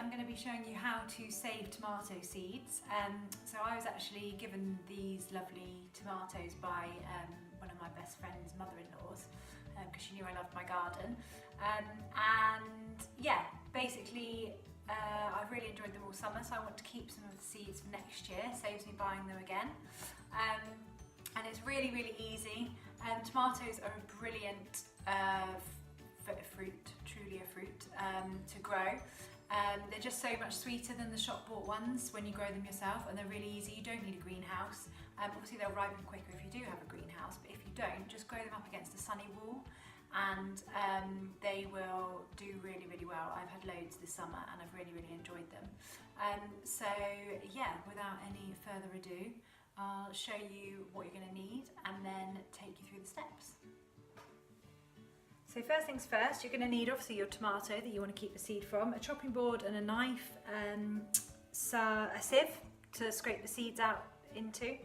I'm going to be showing you how to save tomato seeds. So I was actually given these lovely tomatoes by one of my best friend's mother-in-laws because she knew I loved my garden. And yeah, basically I've really enjoyed them all summer, so I want to keep some of the seeds for next year, saves me buying them again. And it's really, really easy. Tomatoes are a brilliant fruit, truly a fruit, to grow. They're just so much sweeter than the shop bought ones when you grow them yourself, and they're really easy. You don't need a greenhouse. Obviously they'll ripen quicker if you do have a greenhouse, but if you don't, just grow them up against a sunny wall and they will do really, really well. I've had loads this summer and I've really, really enjoyed them. So yeah, without any further ado, I'll show you what you're going to need and then take you through the steps. So first things first, you're going to need obviously your tomato that you want to keep the seed from, a chopping board and a knife, a sieve to scrape the seeds out into,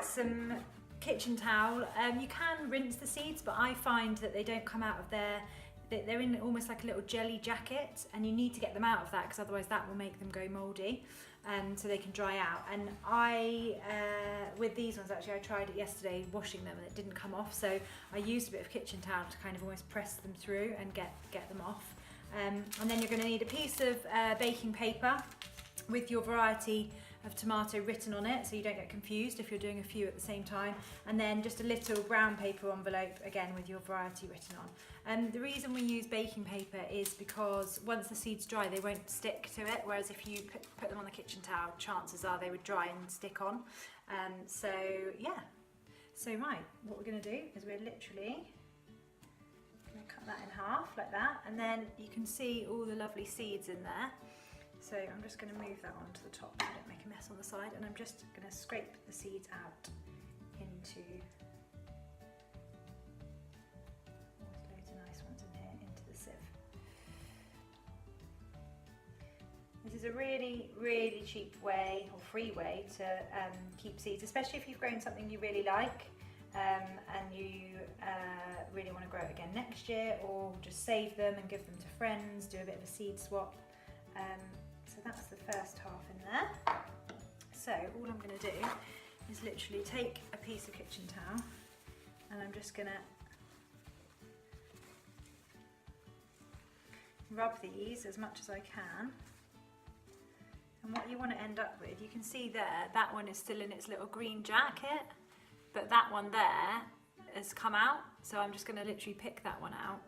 some kitchen towel. You can rinse the seeds, but I find that they don't come out of they're in almost like a little jelly jacket, and you need to get them out of that because otherwise that will make them go mouldy, so they can dry out. And with these ones actually, I tried it yesterday washing them and it didn't come off, so I used a bit of kitchen towel to kind of almost press them through and get them off. And then you're going to need a piece of baking paper with your variety of tomato written on it, so you don't get confused if you're doing a few at the same time, and then just a little brown paper envelope again with your variety written on. And the reason we use baking paper is because once the seeds dry they won't stick to it, whereas if you put them on the kitchen towel, chances are they would dry and stick on. So yeah, so right, what we're going to do is we're literally going to cut that in half like that, and then you can see all the lovely seeds in there. So I'm just going to move that onto the top so I don't make a mess on the side, and I'm just going to scrape the seeds out into, there's loads of nice ones in here, into the sieve. This is a really, really cheap way, or free way, to keep seeds, especially if you've grown something you really like and you really want to grow it again next year, or just save them and give them to friends, do a bit of a seed swap. So that's the first half in there. So all I'm going to do is literally take a piece of kitchen towel and I'm just going to rub these as much as I can. And what you want to end up with, you can see there, that one is still in its little green jacket, but that one there has come out. So I'm just going to literally pick that one out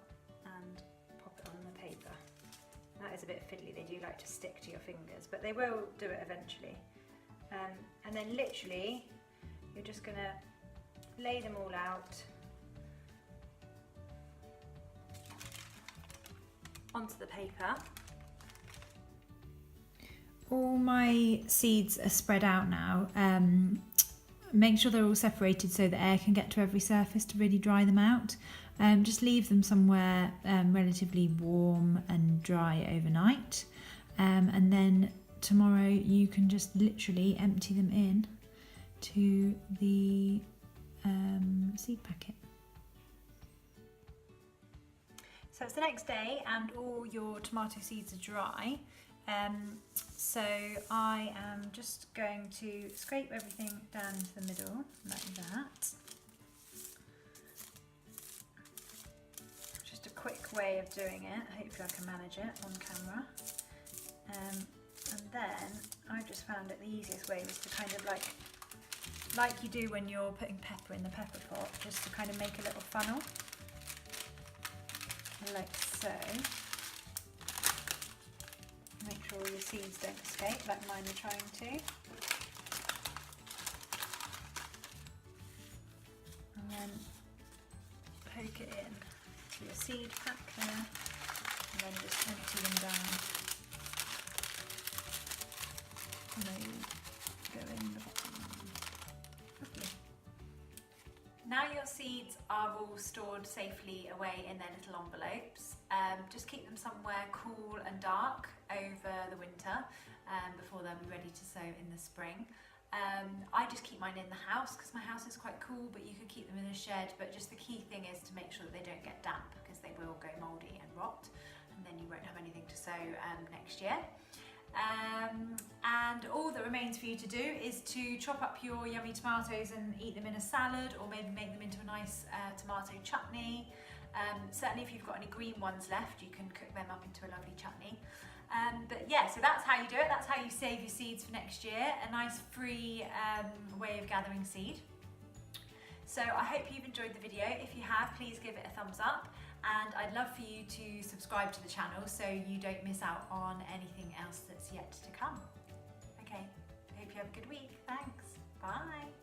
and pop it on the paper. That is a bit fiddly, they do like to stick to your fingers, but they will do it eventually. And then literally, you're just going to lay them all out onto the paper. All my seeds are spread out now. Make sure they're all separated so the air can get to every surface to really dry them out. Just leave them somewhere relatively warm and dry overnight, and then tomorrow you can just literally empty them in to the seed packet. So it's the next day and all your tomato seeds are dry. So I am just going to scrape everything down into the middle like that. Just a quick way of doing it. Hopefully I can manage it on camera. And then I just found it the easiest way was to kind of like you do when you're putting pepper in the pepper pot, just to kind of make a little funnel, like so. Make sure your seeds don't escape like mine are trying to. And then poke it in to your seed pack there, and then just empty them down. And they go in the bottom. Lovely. Now your seeds are all stored safely away in their little envelopes. Just keep them somewhere cool and dark over the winter before they'll be ready to sow in the spring. I just keep mine in the house because my house is quite cool, but you could keep them in a shed. But just the key thing is to make sure that they don't get damp, because they will go mouldy and rot. And and then you won't have anything to sow next year. And all that remains for you to do is to chop up your yummy tomatoes and eat them in a salad, or maybe make them into a nice tomato chutney. Certainly if you've got any green ones left, you can cook them up into a lovely chutney. But yeah, so that's how you do it. That's how you save your seeds for next year. A nice free way of gathering seed. So I hope you've enjoyed the video. If you have, please give it a thumbs up. And I'd love for you to subscribe to the channel so you don't miss out on anything else that's yet to come. Okay, I hope you have a good week. Thanks. Bye.